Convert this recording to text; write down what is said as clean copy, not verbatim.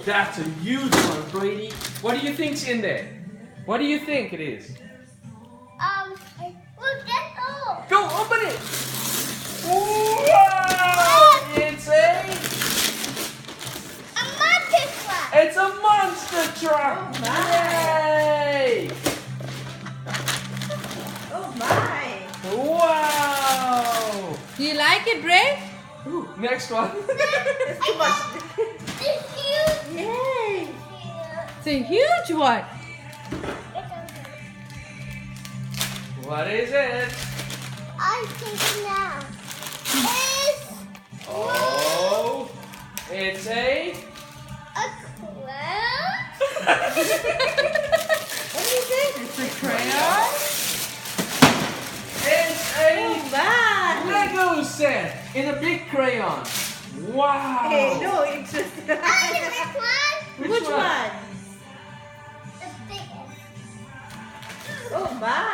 That's a huge one, Brady. What do you think's in there? What do you think it is? Look, that's all. Go open it. Wow! It's monster truck. it's a monster truck. Oh, my. Yay! Oh my! Wow! Do you like it, Bray? Ooh, next one. It's too much. It's huge. Yay! It's a huge one. What is it? I think now. It's Oh, it's a a clown. What is it? It's a crayon. it's Oh a my! Lego set in a big crayon. Wow! Hey, no, it's just. Oh, the big one. Which one? The biggest. Oh my!